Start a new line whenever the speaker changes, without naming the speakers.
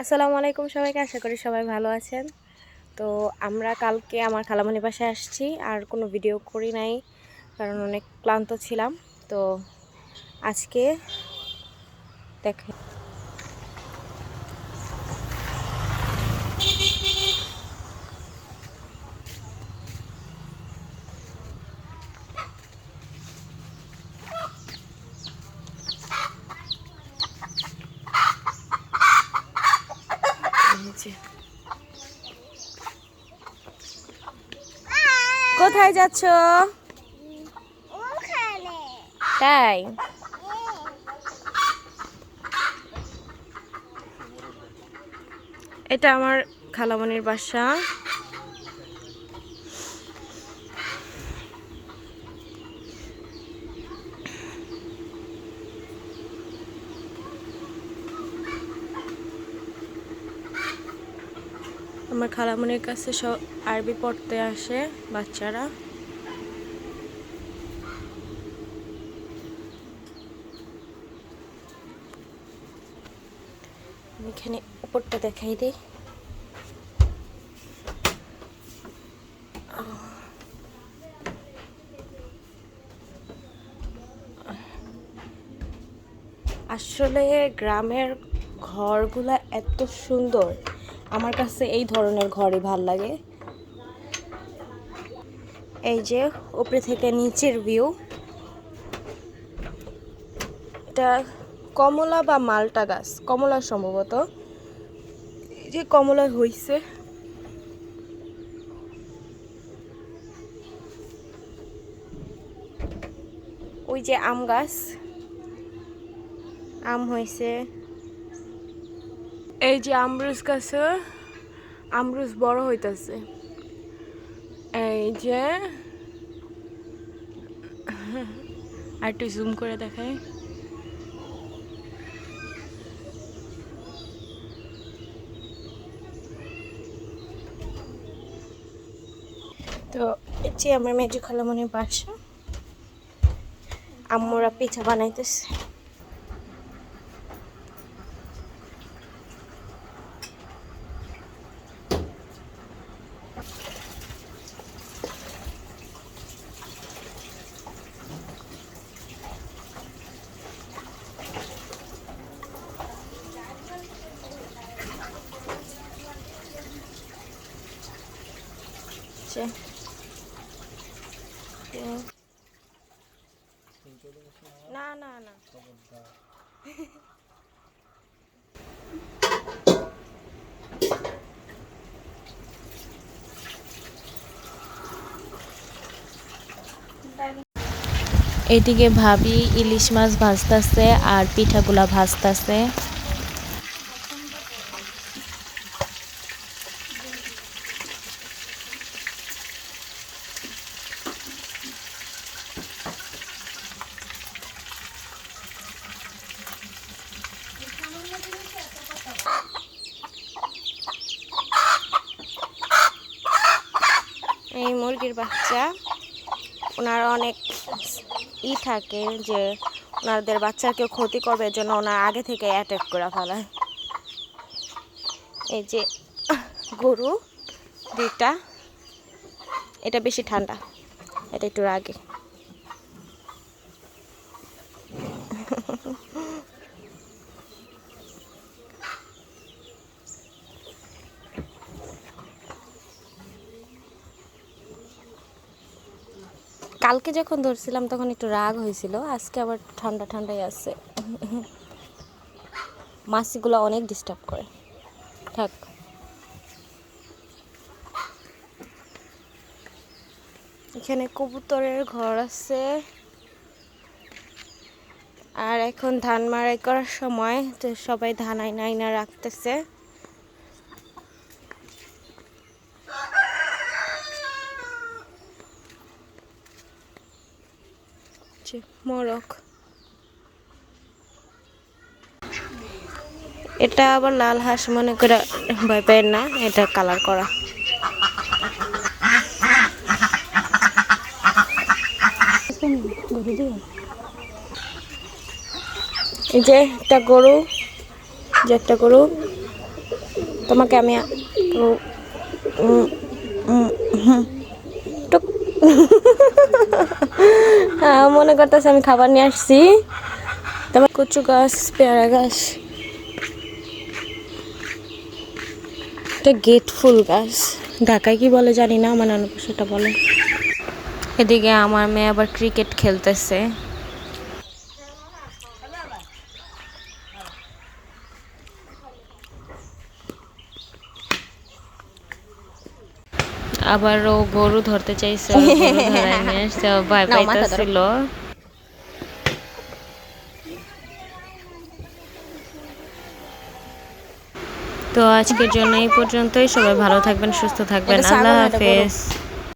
আসসালামু আলাইকুম সবাইকে, আশা করি সবাই ভালো আছেন। তো আমরা কালকে আমার খালামণির বাসায় আসছি, আর কোনো ভিডিও করি নাই কারণ অনেক ক্লান্ত ছিলাম। তো আজকে দেখেন কোথায় যাচ্ছ? তাই এটা আমার খালামণির বাসা। আমার খালামণির কাছে সব আরবি পড়তে আসে বাচ্চারা। এখানে উপরটা দেখাই দিই। আসলে গ্রামের ঘরগুলা এত সুন্দর, আমার কাছে এই ধরনের ঘরই ভাল লাগে। এই যে উপরে থেকে নিচের ভিউ, এটা কমলা বা মালটা গাছ, কমলা সম্ভবত। এই যে কমলা হইছে, ওই যে আম গাছ, আম হয়েছে। এই যে আমরুজ গাছে আমরুজ বড় হইতাছে। এই যে আর একটু জুম করে দেখাই। তো এই যে আমার মেজো খালামণির বাসা, আম্মুরা পিঠা বানাইতেছে। না না না,
এদিকে ভাবি ইলিশ মাছ ভাজতেছে আর পিঠাগুলা ভাজতেছে।
এই মুরগির বাচ্চা, ওনার অনেক থাকে যে ওনাদের বাচ্চার কেউ ক্ষতি করবে, এর জন্য ওনার আগে থেকে অ্যাটাক করে ফেলায়। এই যে গরু দুইটা, এটা বেশি ঠান্ডা, এটা একটু রাগে। কালকে যখন ধরছিলাম তখন একটু রাগ হয়েছিল, আজকে আবার ঠান্ডা ঠান্ডাই আছে। মাছিগুলো অনেক ডিস্টার্ব করে। থাক, এখানে কবুতরের ঘর আছে। আর এখন ধান মাড়াই করার সময়, তো সবাই ধান আইনা আইনা রাখতেছে। মোরগ, এটা আবার লাল হাঁস মনে করে ভয় পায় না, এটা কালার করা। এই যে একটা গরু, তোমাকে আমি টুক। মনে করতেছে আমি খাবার নিয়ে আসছি। তোমার কচু গাছ, পেয়ারা গাছ, এটা গেট ফুল গাছ, ঢাকায় কি বলে জানি না, আমার নানু সেটা বলে। এদিকে আমার মেয়ে আবার ক্রিকেট খেলতেছে। আবার ও গরু ধরতে চাইছে, ওর গরু ধরায় নিয়ে আসছে, ও ভয় পাইতেছিল। তো আজকের জন্য এই পর্যন্তই। সবাই ভালো থাকবেন, সুস্থ থাকবেন। আল্লাহ হাফেজ।